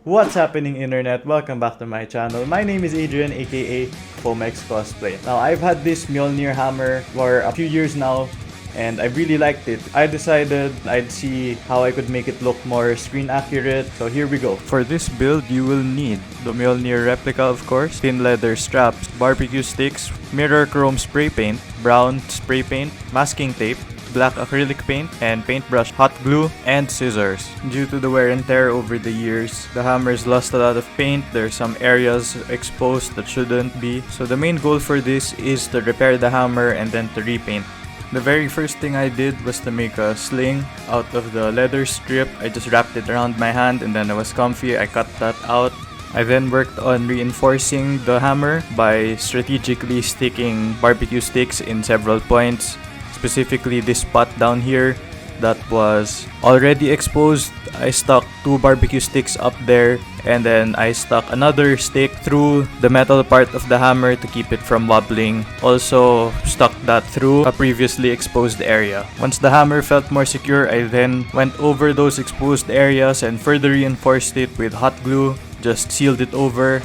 What's happening, internet? Welcome back to my channel. My name is Adrian, aka Foamm Cosplay. Now, I've had this Mjolnir hammer for a few years now, and I really liked it. I decided I'd see how I could make it look more screen accurate, so here we go. For this build, you will need the Mjolnir Replica, of course, thin leather straps, barbecue sticks, mirror chrome spray paint, brown spray paint, masking tape, black acrylic paint, and paintbrush, hot glue, and scissors. Due to the wear and tear over the years, the hammer's lost a lot of paint. There's some areas exposed that shouldn't be. So the main goal for this is to repair the hammer and then to repaint. The very first thing I did was to make a sling out of the leather strip. I just wrapped it around my hand and then I was comfy. I cut that out. I then worked on reinforcing the hammer by strategically sticking barbecue sticks in several points. Specifically this spot down here that was already exposed. I stuck 2 barbecue sticks up there, and then I stuck another stick through the metal part of the hammer to keep it from wobbling. Also stuck that through a previously exposed area. Once the hammer felt more secure, I then went over those exposed areas and further reinforced it with hot glue. Just sealed it over,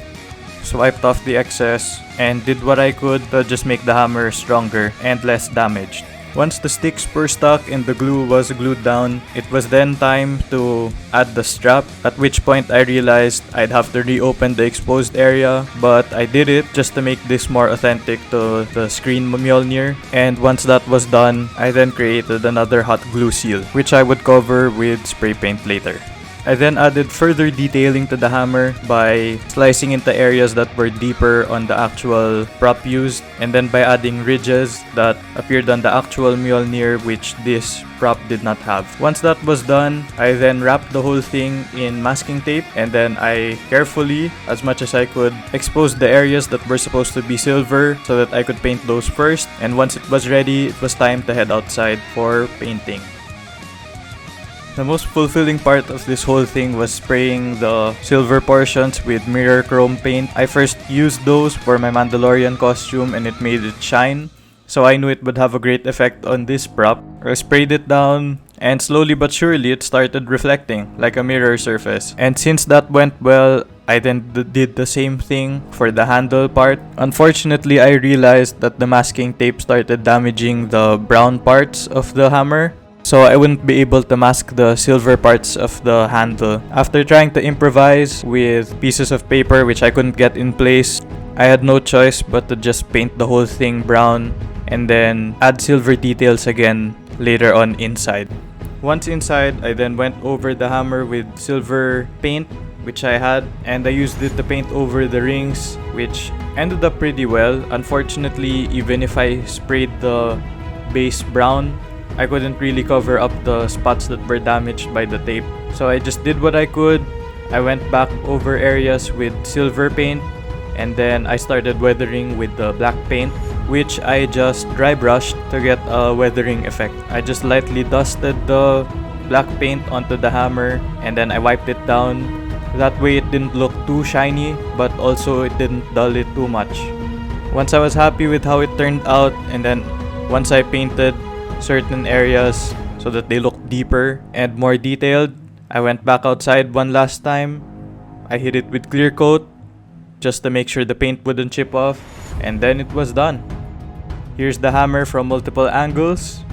swiped off the excess, and did what I could to just make the hammer stronger and less damaged. Once the sticks were stuck and the glue was glued down, it was then time to add the strap, at which point I realized I'd have to reopen the exposed area, but I did it just to make this more authentic to the screen Mjolnir. And once that was done, I then created another hot glue seal, which I would cover with spray paint later. I then added further detailing to the hammer by slicing into areas that were deeper on the actual prop used, and then by adding ridges that appeared on the actual Mjolnir, which this prop did not have. Once that was done, I then wrapped the whole thing in masking tape, and then I carefully, as much as I could, exposed the areas that were supposed to be silver so that I could paint those first. And once it was ready, it was time to head outside for painting. The most fulfilling part of this whole thing was spraying the silver portions with mirror chrome paint. I first used those for my Mandalorian costume and it made it shine, so I knew it would have a great effect on this prop. I sprayed it down and slowly but surely it started reflecting like a mirror surface. And since that went well, I then did the same thing for the handle part. Unfortunately, I realized that the masking tape started damaging the brown parts of the hammer, so I wouldn't be able to mask the silver parts of the handle. After trying to improvise with pieces of paper which I couldn't get in place, I had no choice but to just paint the whole thing brown and then add silver details again later on inside. Once inside, I then went over the hammer with silver paint which I had, and I used it to paint over the rings, which ended up pretty well. Unfortunately, even if I sprayed the base brown, I couldn't really cover up the spots that were damaged by the tape. So I just did what I could. I went back over areas with silver paint, and then I started weathering with the black paint, which I just dry brushed to get a weathering effect. I just lightly dusted the black paint onto the hammer and then I wiped it down. That way it didn't look too shiny, but also it didn't dull it too much. Once I was happy with how it turned out, and then once I painted certain areas so that they look deeper and more detailed, I went back outside one last time. I hit it with clear coat just to make sure the paint wouldn't chip off, and then it was done. Here's the hammer from multiple angles.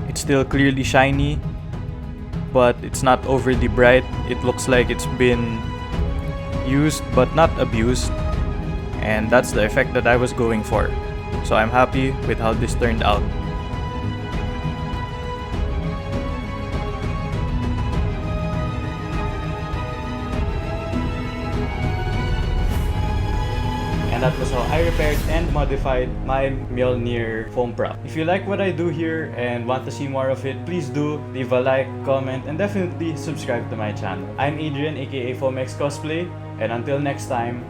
It's still clearly shiny, but it's not overly bright. It looks like it's been used but not abused, and that's the effect that I was going for. So I'm happy with how this turned out. And that was how I repaired and modified my Mjolnir foam prop. If you like what I do here and want to see more of it, please do leave a like, comment, and definitely subscribe to my channel. I'm Adrian, aka Foamm Cosplay, and until next time,